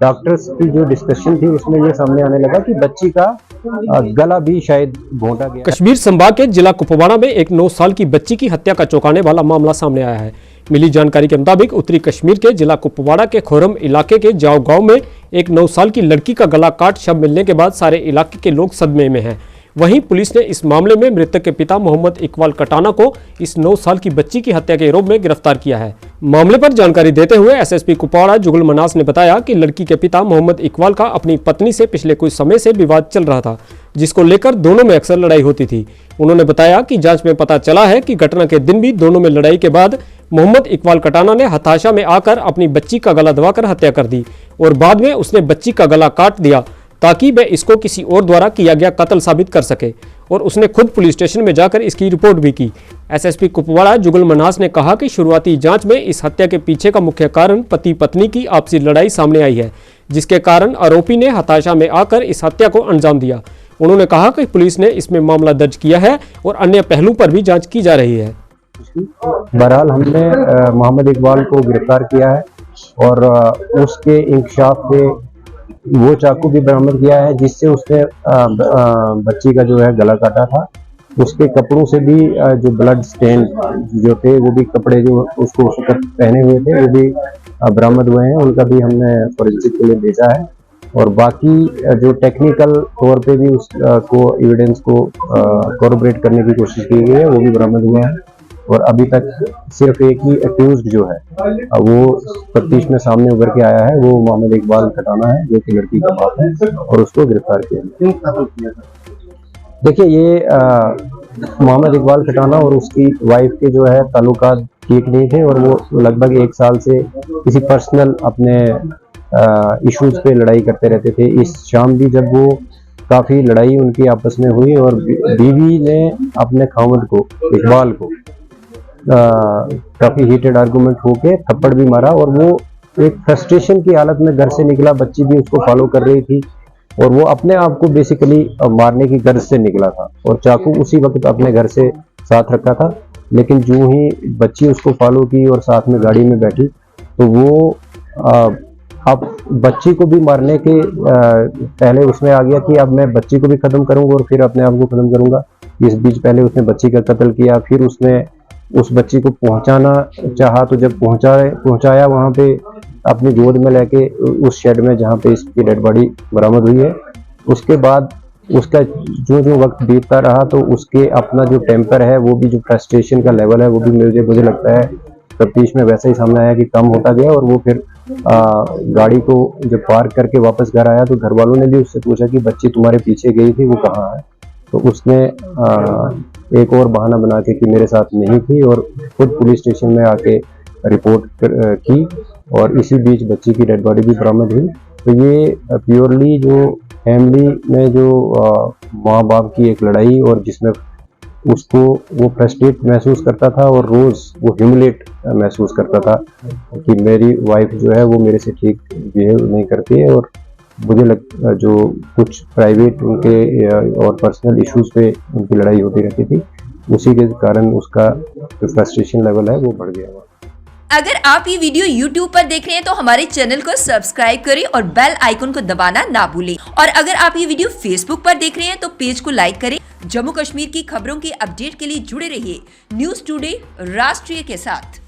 Doctors की जो discussion थी उसमें ये सामने आने लगा कि बच्ची का गला भी शायद घोंटा गया। कश्मीर संभाग के जिला कुपवाड़ा में एक 9 साल की बच्ची की हत्या का चौंकाने वाला मामला सामने आया है। मिली जानकारी के मुताबिक उत्तरी कश्मीर के जिला कुपवाड़ा के खोरम इलाके के जाओ गांव में एक 9 साल की लड़की का गला काट शव मिलने के बाद सारे इलाके के लोग सदमे में हैं। वहीं पुलिस ने इस मामले में मृतक के पिता मोहम्मद इकबाल कटाना को इस 9 साल की बच्ची की हत्या के आरोप में गिरफ्तार किया है। मामले पर जानकारी देते हुए एसएसपी कुपवाड़ा जुगल मनास ने बताया कि लड़की के पिता मोहम्मद इकबाल का अपनी पत्नी से पिछले कुछ समय से विवाद चल रहा था, जिसको लेकर दोनों में अक्सर लड़ाई होती थी। उन्होंने बताया कि जांच में पता चला है कि घटना के दिन भी दोनों में लड़ाई के बाद मोहम्मद इकबाल कटाना ने हताशा में आकर अपनी बच्ची का गला दबाकर हत्या कर दी और बाद में उसने बच्ची का गला काट दिया ताकि वह इसको किसी और द्वारा किया गया कत्ल साबित कर सके, और उसने खुद पुलिस स्टेशन में जाकर इसकी रिपोर्ट भी की। एसएसपी कुपवाड़ा जुगल मनास ने कहा कि शुरुआती जांच में इस हत्या के पीछे का मुख्य कारण पति पत्नी की आपसी लड़ाई सामने आई है, जिसके कारण आरोपी ने हताशा में आकर इस हत्या को अंजाम दिया। उन्होंने कहा कि पुलिस ने इसमें मामला दर्ज किया है और अन्य पहलू पर भी जाँच की जा रही है। बहरहाल हमने मोहम्मद इकबाल को गिरफ्तार किया है और उसके इंकशाफ से वो चाकू भी बरामद किया है जिससे उसने बच्ची का जो है गला काटा था। उसके कपड़ों से भी जो ब्लड स्टेन जो थे वो भी कपड़े जो उसको उस वक्त पहने हुए थे वो भी बरामद हुए हैं, उनका भी हमने फॉरेंसिक के लिए भेजा है। और बाकी जो टेक्निकल तौर पे भी उसको एविडेंस को कोऑर्डिनेट करने की कोशिश की गई है वो भी बरामद हुए हैं। और अभी तक सिर्फ एक ही एक्यूज्ड जो है वो तफ्तीश में सामने उभर के आया है, वो मोहम्मद इकबाल कटाना है जो कि लड़की का बाप है, और उसको गिरफ्तार किया। देखिए ये मोहम्मद इकबाल कटाना और उसकी वाइफ के जो है ताल्लुकात ठीक नहीं थे और वो लगभग 1 साल से किसी पर्सनल अपने इश्यूज पे लड़ाई करते रहते थे। इस शाम भी जब वो काफ़ी लड़ाई उनकी आपस में हुई और बीवी ने अपने खामद को इकबाल को काफ़ी हीटेड आर्गूमेंट होके थप्पड़ भी मारा और वो एक फ्रस्ट्रेशन की हालत में घर से निकला। बच्ची भी उसको फॉलो कर रही थी और वो अपने आप को बेसिकली मारने की गर्ज से निकला था और चाकू उसी वक्त अपने घर से साथ रखा था। लेकिन जो ही बच्ची उसको फॉलो की और साथ में गाड़ी में बैठी तो वो अब बच्ची को भी मारने के पहले उसमें आ गया कि अब मैं बच्ची को भी ख़त्म करूंगा और फिर अपने आप को ख़त्म करूंगा। इस बीच पहले उसने बच्ची का कत्ल किया, फिर उसने उस बच्ची को पहुंचाना चाहा तो जब पहुंचाया वहां पे अपनी गोद में लेके उस शेड में जहां पे इसकी डेड बॉडी बरामद हुई है। उसके बाद उसका जो वक्त बीतता रहा तो उसके अपना जो टेम्पर है वो भी, जो फ्रस्ट्रेशन का लेवल है वो भी मुझे लगता है तफ्तीश में वैसा ही सामने आया कि कम होता गया। और वो फिर गाड़ी को जब पार्क करके वापस घर आया तो घर वालों ने भी उससे पूछा कि बच्ची तुम्हारे पीछे गई थी, वो कहाँ है? तो उसने एक और बहाना बना के कि मेरे साथ नहीं थी और खुद पुलिस स्टेशन में आके रिपोर्ट की और इसी बीच बच्ची की डेड बॉडी भी बरामद हुई। तो ये प्योरली जो फैमिली में जो माँ बाप की एक लड़ाई और जिसमें उसको वो फ्रस्ट्रेट महसूस करता था और रोज़ वो ह्यूमिलेट महसूस करता था कि मेरी वाइफ जो है वो मेरे से ठीक बिहेव नहीं करती है। और मुझे जो कुछ प्राइवेट उनके और पर्सनल इश्यूज पे उनकी लड़ाई होती रहती थी, उसी के कारण उसका जो फ्रस्ट्रेशन लेवल है वो बढ़ गया। अगर आप ये वीडियो YouTube पर देख रहे हैं तो हमारे चैनल को सब्सक्राइब करें और बेल आइकन को दबाना ना भूलें। और अगर आप ये वीडियो Facebook पर देख रहे हैं तो पेज को लाइक करें। जम्मू कश्मीर की खबरों की अपडेट के लिए जुड़े रहिए न्यूज़ टुडे राष्ट्रीय के साथ।